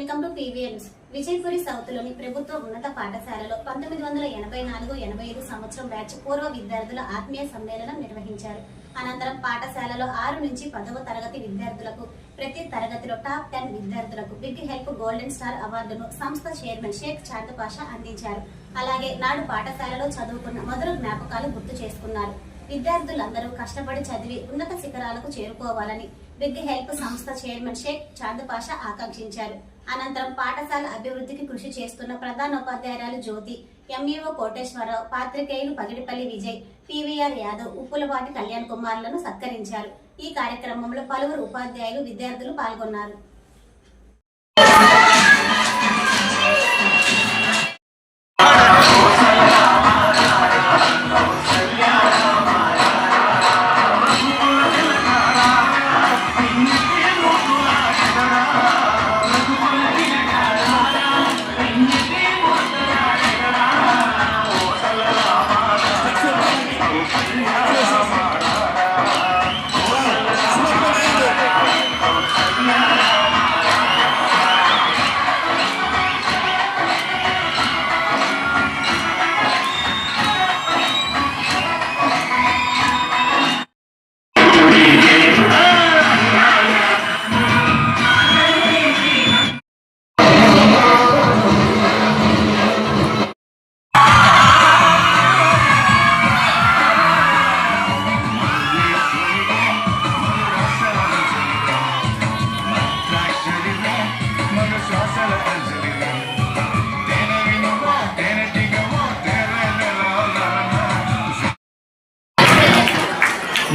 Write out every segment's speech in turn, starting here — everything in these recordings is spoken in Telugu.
Welcome to PVN's. విజయపురి సౌత్లోని ప్రభుత్వ ఉన్నత పాఠశాలలో 1984-85 సంవత్సరం బ్యాచ్ పూర్వ విద్యార్థుల ఆత్మీయ సమ్మేళనం నిర్వహించారు. అనంతరం పాఠశాలలో 6 నుంచి 10వ తరగతి విద్యార్థులకు ప్రతి తరగతిలో టాప్ 10 విద్యార్థులకు బిగ్ హెల్ప్ గోల్డెన్ స్టార్ అవార్డును సంస్థ చైర్మన్ షేక్ చాంద్ పాషా అందించారు. అలాగే నాడు పాఠశాలలో చదువుకున్న మధుర జ్ఞాపకాలు గుర్తు చేసుకున్నారు. విద్యార్థులందరూ కష్టపడి చదివి ఉన్నత శిఖరాలకు చేరుకోవాలని బిగ్ హెల్ప్ సంస్థ చైర్మన్ షేక్ చాంద్ పాషా ఆకాంక్షించారు. అనంతరం పాఠశాల అభివృద్ధికి కృషి చేస్తున్న ప్రధానోపాధ్యాయురాలు జ్యోతి, ఎంఈఓ కోటేశ్వరరావు, పాత్రికేయులు పగిడిపల్లి విజయ్, పీవీఆర్ యాదవ్, ఉప్పులపాటి కళ్యాణ్ కుమార్లను సత్కరించారు. ఈ కార్యక్రమంలో పలువురు ఉపాధ్యాయులు, విద్యార్థులు పాల్గొన్నారు.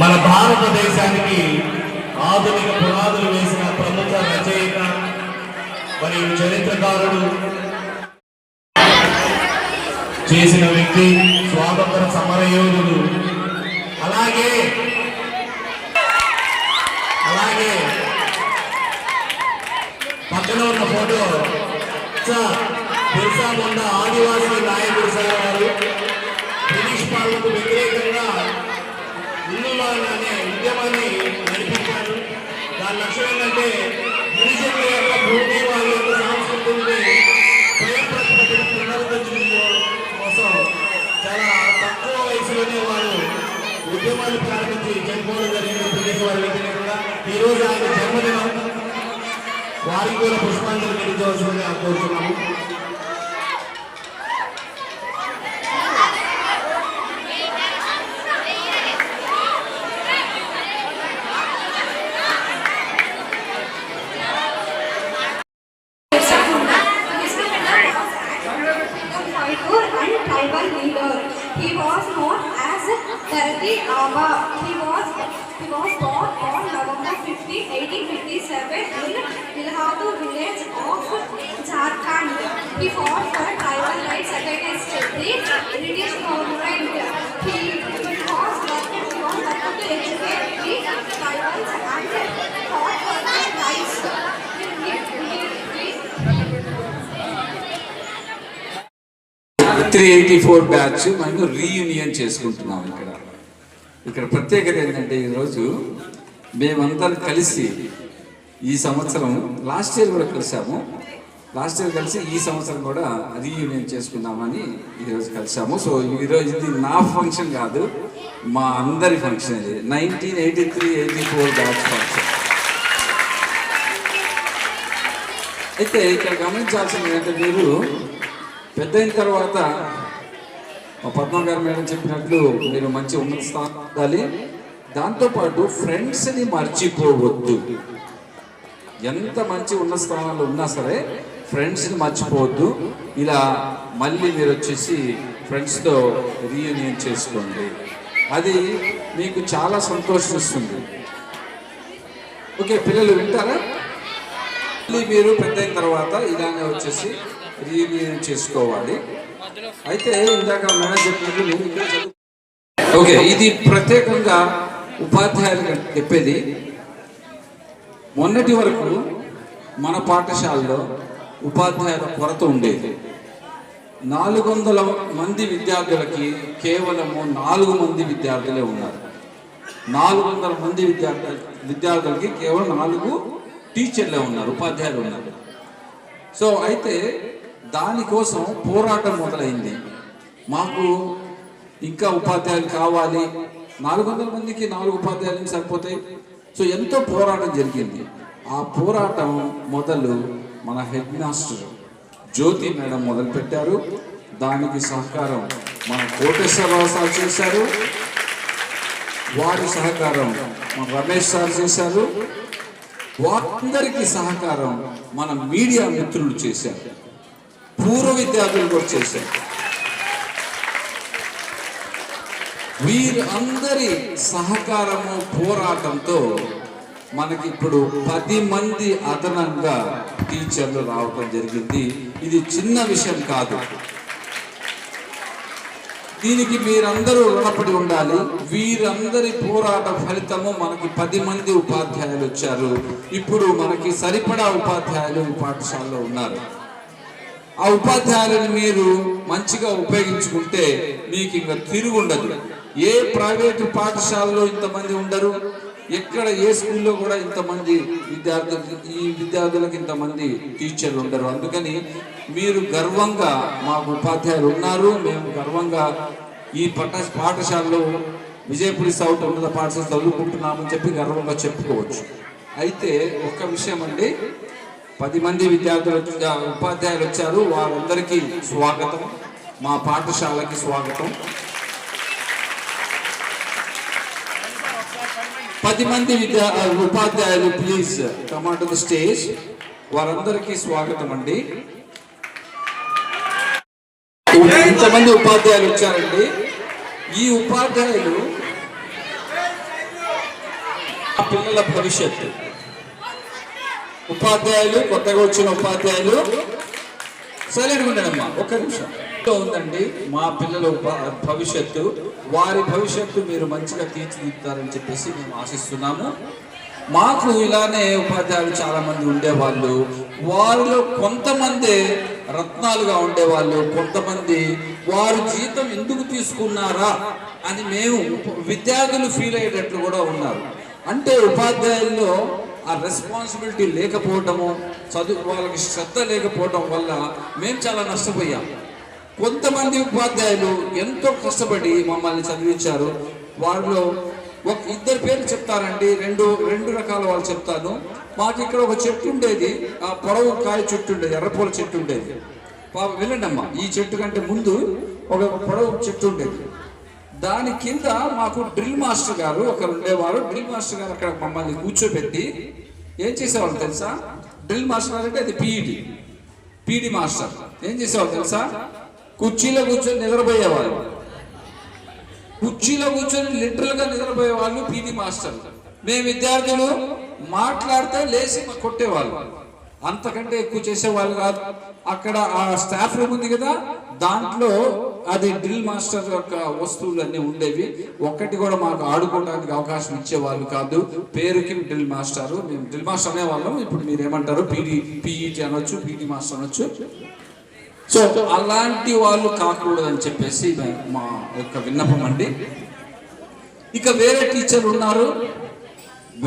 మన భారతదేశానికి ఆధునిక పునాదులు వేసిన ప్రముఖ రచయిత మరియు చరిత్రకారుడు, చేసిన వ్యక్తి, స్వాతంత్ర సమరయోధుడు. అలాగే పక్కన ఉన్న ఫోటో బిర్సా ముండా ఆదివాసీ నాయకుడు సార్ వారు బ్రిటిష్ పాలనకు వ్యతిరేకంగా అనే ఉద్యమాన్ని నడిపించారు. దాని లక్ష్యం ఏంటంటే గిరిజనుల యొక్క భూమి, వాళ్ళ యొక్క సంస్కృతిని స్వయం ప్రతిపత్తిని పునరుద్ధరించడం కోసం చాలా తక్కువ వయసులోనే వారు ఉద్యమాన్ని ప్రారంభించి చనిపోవడం జరిగింది. బ్రిటిష్ వారి వ్యతిరేకంగా ఈరోజు ఆయన జన్మదినం. వారికి కూడా పుష్పాంజలి ఘటించవలసిందిగా కోరుతున్నాము. He was known as Tarki Aba. He was born on November 15, 1857 in Ilhapur village of Jharkhand. He fought for tribal rights against the British government. He was working to educate the tribals and fought for their rights. 384 batch మనం రీయూనియన్ చేసుకుంటున్నాం. ఇక్కడ ప్రత్యేకత ఏంటంటే ఈరోజు మేమందరం కలిసి ఈ సంవత్సరం లాస్ట్ ఇయర్ కూడా కలిసి ఈ సంవత్సరం కూడా రీయూనియన్ చేసుకుందామని ఈరోజు కలిసాము. సో ఈరోజు ఇది నా ఫంక్షన్ కాదు, మా అందరి ఫంక్షన్. ఇది 1983-84 బ్యాచ్ ఫంక్షన్. అయితే ఇక్కడ గమనించాల్సింది ఏంటంటే, మీరు పెద్ద అయిన తర్వాత పద్మ గారు మేడం చెప్పినట్లు మీరు మంచి ఉన్నత స్థానం ఉండాలి. దాంతోపాటు ఫ్రెండ్స్ని మర్చిపోవద్దు. ఎంత మంచి ఉన్నత స్థానాల్లో ఉన్నా సరే ఫ్రెండ్స్ని మర్చిపోవద్దు. ఇలా మళ్ళీ మీరు వచ్చేసి ఫ్రెండ్స్తో రీయూనియన్ చేసుకోండి. అది మీకు చాలా సంతోషిస్తుంది. ఓకే పిల్లలు వింటారా? మళ్ళీ మీరు పెద్ద అయిన తర్వాత ఇలానే వచ్చేసి రీయూనియన్ చేసుకోవాలి. అయితే ఇందాక మేడం చెప్పినట్లు నేను ఇక్కడ ఓకే, ఇది ప్రత్యేకంగా ఉపాధ్యాయులు చెప్పేది. మొన్నటి వరకు మన పాఠశాలలో ఉపాధ్యాయుల కొరత ఉండేది. 400 మంది విద్యార్థులకి కేవలము 4 మంది విద్యార్థులే ఉన్నారు. 400 మంది విద్యార్థులకి కేవలం 4 టీచర్లే ఉన్నారు, ఉపాధ్యాయులు ఉన్నారు. సో అయితే దానికోసం పోరాటం మొదలైంది. మాకు ఇంకా ఉపాధ్యాయులు కావాలి, 400 మందికి 4 ఉపాధ్యాయులు సరిపోతాయి. సో ఎంతో పోరాటం జరిగింది. ఆ పోరాటం మొదలు మన హెడ్ మాస్టర్ జ్యోతి మేడం మొదలు పెట్టారు. దానికి సహకారం మన కోటేశ్వరరావు సార్ చేశారు, వారి సహకారం మన రమేష్ సార్ చేశారు, వారందరికీ సహకారం మన మీడియా మిత్రులు చేశారు, పూర్వ విద్యార్థులు కూడా చేశారు. వీరందరి సహకారము పోరాటంతో మనకి ఇప్పుడు 10 మంది అదనంగా టీచర్లు రావటం జరిగింది. ఇది చిన్న విషయం కాదు. దీనికి మీరందరూ రుణపడి ఉండాలి. వీరందరి పోరాట ఫలితము మనకి 10 మంది ఉపాధ్యాయులు వచ్చారు. ఇప్పుడు మనకి సరిపడా ఉపాధ్యాయులు ఈ పాఠశాలలో ఉన్నారు. ఆ ఉపాధ్యాయులను మీరు మంచిగా ఉపయోగించుకుంటే మీకు ఇంకా తిరుగుండదు. ఏ ప్రైవేటు పాఠశాలలో ఇంతమంది ఉండరు, ఎక్కడ ఏ స్కూల్లో కూడా ఇంతమంది విద్యార్థులకు ఇంతమంది టీచర్లు ఉండరు. అందుకని మీరు గర్వంగా మాకు ఉపాధ్యాయులు ఉన్నారు, మేము గర్వంగా ఈ పాఠశాలలో విజయపురి సౌత్ ఉన్నత పాఠశాల చదువుకుంటున్నామని చెప్పి గర్వంగా చెప్పుకోవచ్చు. అయితే ఒక విషయం అండి, 10 మంది ఉపాధ్యాయులు వచ్చారు. వారందరికీ స్వాగతం, మా పాఠశాలకి స్వాగతం. 10 మంది ఉపాధ్యాయులు please come on to the stage. వారందరికీ స్వాగతం అండి. ఇంతమంది ఉపాధ్యాయులు వచ్చారండి. ఈ ఉపాధ్యాయులు పిల్లల భవిష్యత్తు. ఉపాధ్యాయులు, కొత్తగా వచ్చిన ఉపాధ్యాయులు సైలెంట్గా ఉండడమ్మా, ఒక్క నిమిషం ఉందండి. మా పిల్లల భవిష్యత్తు, వారి భవిష్యత్తు మీరు మంచిగా తీర్చిదిద్దుతారని చెప్పేసి మేము ఆశిస్తున్నాము. మాకు ఇలానే ఉపాధ్యాయులు చాలా మంది ఉండేవాళ్ళు. వారిలో కొంతమంది రత్నాలుగా ఉండేవాళ్ళు, కొంతమంది వారు జీతం ఎందుకు తీసుకున్నారా అని మేము విద్యార్థులు ఫీల్ అయ్యేటట్లు కూడా ఉన్నారు. అంటే ఉపాధ్యాయుల్లో ఆ రెస్పాన్సిబిలిటీ లేకపోవటము, వాళ్ళకి శ్రద్ధ లేకపోవటం వల్ల మేము చాలా నష్టపోయాం. కొంతమంది ఉపాధ్యాయులు ఎంతో కష్టపడి మమ్మల్ని చదివించారు. వాళ్ళలో ఒక 2 పేర్లు చెప్తారండి, రెండు రకాల వాళ్ళు చెప్తాను. మాకు ఇక్కడ ఒక చెట్టు ఉండేది, ఆ పొడవు కాయ చెట్టు ఉండేది, ఎర్రపూల చెట్టు ఉండేది. వినండి అమ్మా, ఈ చెట్టు కంటే ముందు ఒక పొడవు చెట్టు ఉండేది. దాని కింద మాకు డ్రిల్ మాస్టర్ గారు ఒకరు ఉండేవారు. డ్రిల్ మాస్టర్ గారు అక్కడ మమ్మల్ని కూర్చోబెట్టి ఏం చేసేవాళ్ళు తెలుసా? డ్రిల్ మాస్టర్ గారు అంటే అది పీడి మాస్టర్. ఏం చేసేవాళ్ళు తెలుసా? కుర్చీలో కూర్చొని నిద్రపోయేవాళ్ళు. కుర్చీలో కూర్చొని లిటరల్గా నిద్రపోయే వాళ్ళు పీటీ మాస్టర్. మేము విద్యార్థులు మాట్లాడితే లేచి కొట్టేవాళ్ళు. అంతకంటే ఎక్కువ చేసేవాళ్ళు కాదు. అక్కడ ఆ స్టాఫ్ రూమ్ ఉంది కదా, దాంట్లో అది డ్రిల్ మాస్టర్ యొక్క వస్తువులు అన్నీ ఉండేవి. ఒక్కటి కూడా మాకు ఆడుకోవడానికి అవకాశం ఇచ్చేవాళ్ళు కాదు. పేరుకి డ్రిల్ మాస్టర్, మేము డ్రిల్ మాస్టర్ అనేవాళ్ళం. ఇప్పుడు మీరు ఏమంటారు? పీఈటీ అనొచ్చు, పీటీ మాస్టర్ అనొచ్చు. సో అలాంటి వాళ్ళు కాకూడదని చెప్పేసి మా యొక్క విన్నపం అండి. ఇక వేరే టీచర్లు ఉన్నారు.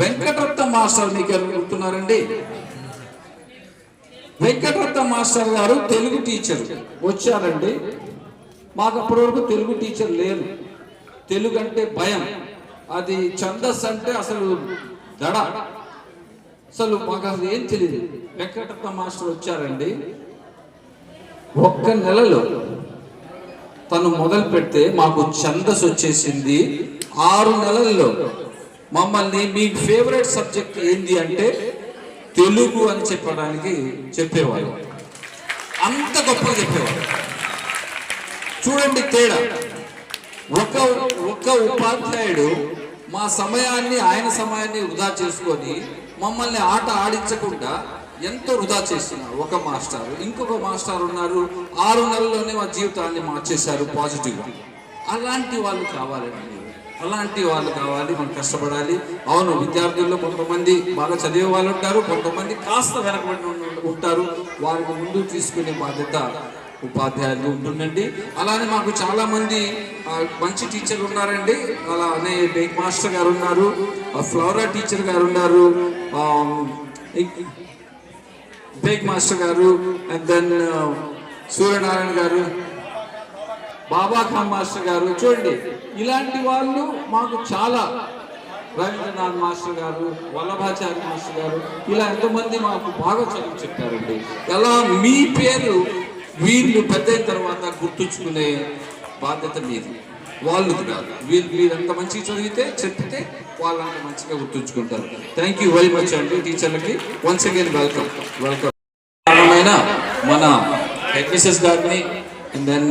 వెంకటరత్న మాస్టర్ మీకు గుర్తున్నారండి? వెంకటరత్న మాస్టర్ గారు తెలుగు టీచర్ వచ్చారండి. మాకు అప్పటి వరకు తెలుగు టీచర్ లేరు. తెలుగు అంటే భయం, అది ఛందస్ అంటే అసలు దడ, అసలు మాకు అసలు ఏం తెలియదు. వెంకటరత్న మాస్టర్ వచ్చారండి. ఒక్క నెలలో తను మొదలు పెడితే మాకు ఛందస్ వచ్చేసింది. 6 నెలల్లో మమ్మల్ని మీ ఫేవరెట్ సబ్జెక్ట్ ఏంది అంటే తెలుగు అని చెప్పేవాళ్ళు. అంత గొప్పగా చెప్పేవాళ్ళు. చూడండి తేడా. ఒక ఉపాధ్యాయుడు మా సమయాన్ని, ఆయన సమయాన్ని వృధా చేసుకొని మమ్మల్ని ఆట ఆడించకుండా ఎంతో వృధా చేస్తున్నారు ఒక మాస్టర్. ఇంకొక మాస్టర్ ఉన్నారు, 6 నెలల్లోనే మా జీవితాన్ని మార్చేశారు పాజిటివ్గా. అలాంటి వాళ్ళు కావాలండి, అలాంటి వాళ్ళు కావాలి. మనం కష్టపడాలి. అవును, విద్యార్థుల్లో కొంతమంది బాగా చదివే వాళ్ళు ఉంటారు, కొంతమంది కాస్త వెనకబడి ఉంటారు. వారికి ముందు తీసుకునే బాధ్యత ఉపాధ్యాయులు ఉంటుందండి. అలానే మాకు చాలా మంది మంచి టీచర్లు ఉన్నారండి. అలానే బేక్ మాస్టర్ గారు ఉన్నారు, ఫ్లోరా టీచర్ గారు ఉన్నారు, బేగ్ మాస్టర్ గారు, అండ్ దెన్ సూర్యనారాయణ గారు, బాబా ఖాన్ మాస్టర్ గారు. చూడండి, ఇలాంటి వాళ్ళు మాకు చాలా, రవీంద్రనాథ్ మాస్టర్ గారు, వల్లభాచార్య మాస్టర్ గారు, ఇలా ఎంతమంది మాకు బాగా చదువు చెప్పారండి. ఎలా మీ పేరు వీళ్ళు పెద్ద అయిన తర్వాత గుర్తుంచుకునే బాధ్యత మీది, వాళ్ళు కాదు. వీళ్ళు ఎంత మంచిగా చదివితే చెప్పితే వాళ్ళంత మంచిగా గుర్తుంచుకుంటారు. థ్యాంక్ యూ వెరీ మచ్ అండి టీచర్లకి. Once again welcome. మన హెడ్ మిస్సెస్ గారిని, అండ్ దెన్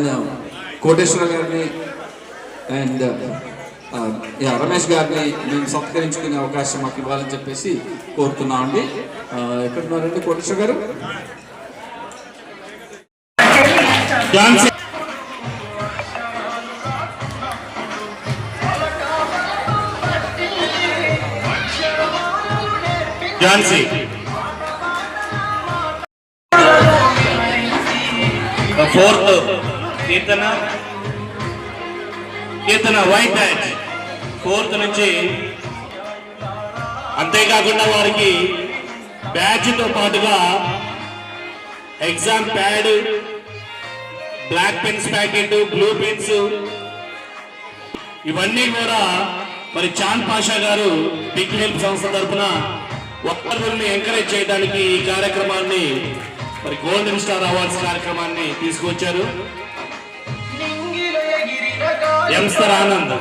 కోటేశ్వర గారిని, అండ్ రమేష్ గారిని మేము సత్కరించుకునే అవకాశం మాకు ఇవ్వాలని చెప్పేసి కోరుతున్నాం అండి. ఎక్కడున్నారండి కోటేశ్వర గారు? Jhansi fourth Keerthana white hat fourth నుంచి. అంతేకాకుండా వారికి బ్యాచ్తో పాటుగా exam pad, black pens packet, blue pens ఇవన్నీ కూడా మరి చాంద్ పాషా గారు బిగ్ హెల్ప్ సంస్థ తరఫున ఒక్కరిని ఎంకరేజ్ చేయడానికి ఈ కార్యక్రమాన్ని, మరి గోల్డెన్ స్టార్ అవార్డ్స్ కార్యక్రమాన్ని తీసుకొచ్చారు. ఎంస్టర్ ఆనంద్.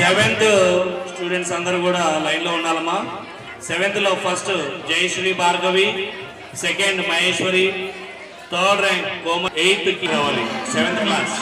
సెవెంత్ స్టూడెంట్స్ అందరూ కూడా లైన్ లో ఉండాలమ్మా. సెవెంత్ లో first Jayashree Bhargavi, second Maheshwari, third rank Komal, 8th కి రావాలి 7th class.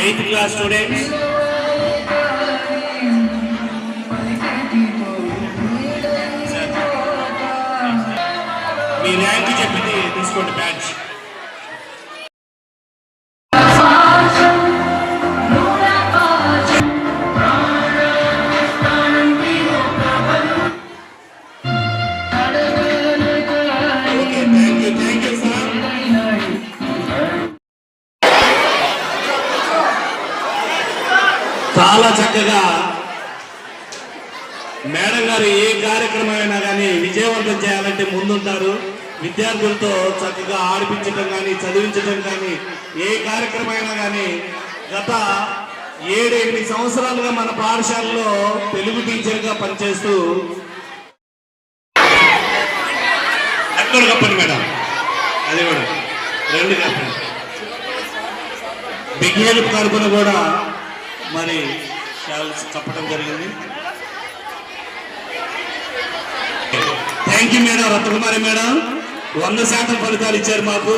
Eighth class students. మీ ర్యాంక్ చెప్పింది తీసుకోండి బ్యాచ్. చాలా చక్కగా మేడం గారు ఏ కార్యక్రమం అయినా కానీ విజయవంతం చేయాలంటే ముందుంటారు. విద్యార్థులతో చక్కగా ఆడిపించడం కానీ, చదివించడం కానీ, ఏ కార్యక్రమం అయినా కానీ గత 7-8 సంవత్సరాలుగా మన పాఠశాలలో తెలుగు టీచర్గా పనిచేస్తూ ఎక్కడ కప్పండి మేడం, అది కూడా 2 కప్పండి. బిగ్ హెల్ప్ తరపున కూడా మరి చెప్పడం జరిగింది. Thank you madam. Ratnakumari madam 100% ఫలితాలు ఇచ్చారు మాకు.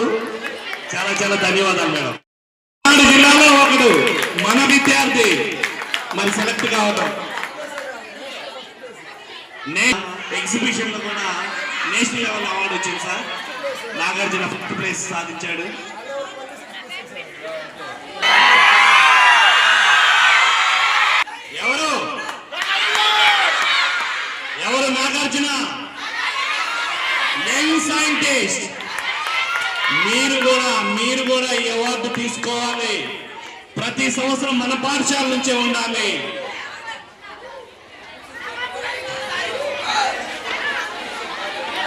చాలా చాలా ధన్యవాదాలు మేడం. జిల్లాలో ఒకడు మన విద్యార్థి మరి సెలెక్ట్ కావడం, ఎగ్జిబిషన్ లో కూడా నేషనల్ లెవెల్ అవార్డు వచ్చింది సార్. నాగార్జున 5th ప్లేస్ సాధించాడు. ఎవరు ఎవరు నాగార్జున యంగ్ సైంటిస్ట్. మీరు కూడా ఈ అవార్డు తీసుకోవాలి. ప్రతి సంవత్సరం మన పాఠశాల నుంచే ఉండాలి.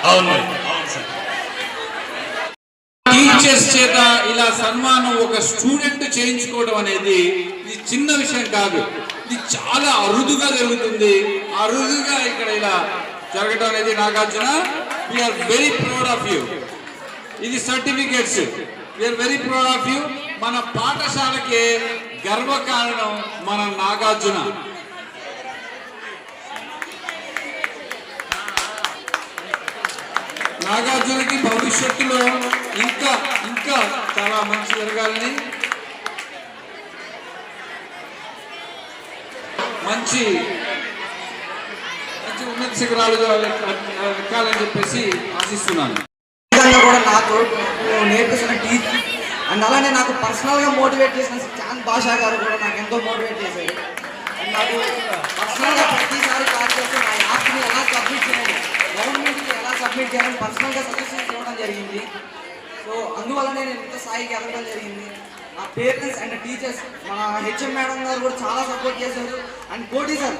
అవును సార్. టీచర్స్ చేత ఇలా సన్మానం ఒక స్టూడెంట్ చేయించుకోవడం అనేది ఇది చిన్న విషయం కాదు. ఇది చాలా అరుదుగా జరుగుతుంది. అరుదుగా ఇక్కడ ఇలా జరగడం అనేది Nagarjuna, we are very proud of you. ఇది certificates, we are very proud of you. మన పాఠశాలకి గర్వకారణం మన నాగార్జున. నాగార్జునకి భవిష్యత్తులో ఇంకా ఇంకా చాలా మంచి జరగాలని, మంచి ఉన్నత శిఖరాలు ఎక్కాలని చెప్పేసి ఆశిస్తున్నాను. కూడా నాతో నేర్పిస్తున్న టీచర్ అండ్ అలానే నాకు పర్సనల్గా మోటివేట్ చేసిన చాంద్ భాషా గారు కూడా నాకు ఎంతో మోటివేట్ చేశారు. అండ్ నాకు పర్సనల్గా ప్రతిసారి క్లాస్ చేస్తే నా యాప్ని ఎలా సబ్మిట్ చేయాలి, గవర్నమెంట్కి ఎలా సబ్మిట్ చేయాలని పర్సనల్గా సజెషన్స్ ఇవ్వడం జరిగింది. సో అందువల్లనే నేను ఇంత స్థాయికి ఎదగడం జరిగింది. నా పేరెంట్స్ అండ్ టీచర్స్, మన హెచ్ఎం మేడం గారు కూడా చాలా సపోర్ట్ చేశారు. అండ్ కోటి సార్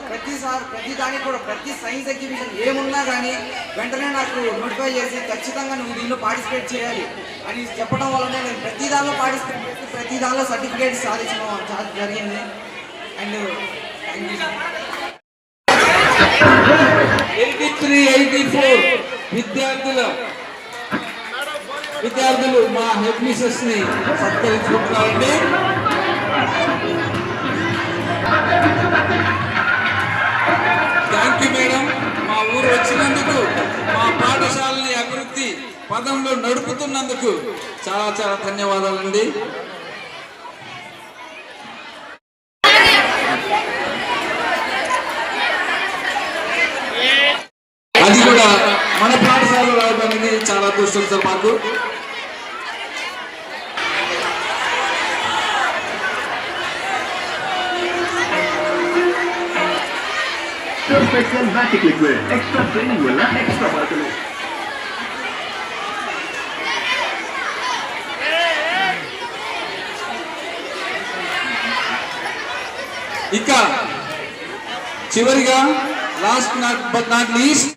ప్రతి దానికి కూడా ప్రతి సైన్స్ ఎగ్జిబిషన్ ఏమున్నా కానీ వెంటనే నాకు నోటిఫై చేసి ఖచ్చితంగా నువ్వు దీనిలో పార్టిసిపేట్ చేయాలి అని చెప్పడం వల్లనే నేను ప్రతి దానిలో పార్టిసిపేట్ చేసి ప్రతి దానిలో సర్టిఫికేట్ సాధించడం జరిగింది. అండ్ 83, 84 విద్యార్థులు మా హెడ్ మిస్సెస్ ని సత్కరించుకుంటున్నారండి. Thank you madam. మా ఊరు వచ్చినందుకు, మా పాఠశాలని అభివృద్ధి పదంలో నడుపుతున్నందుకు చాలా చాలా ధన్యవాదాలండి. అది కూడా మన పాఠశాలలో రావడం అనేది చాలా అదృష్టం సార్ మాకు. Perfect Vatic Liquid. Extra training will not extra bottle. ఇక చివరిగా లాస్ట్ బట్ నాట్ లీస్ట్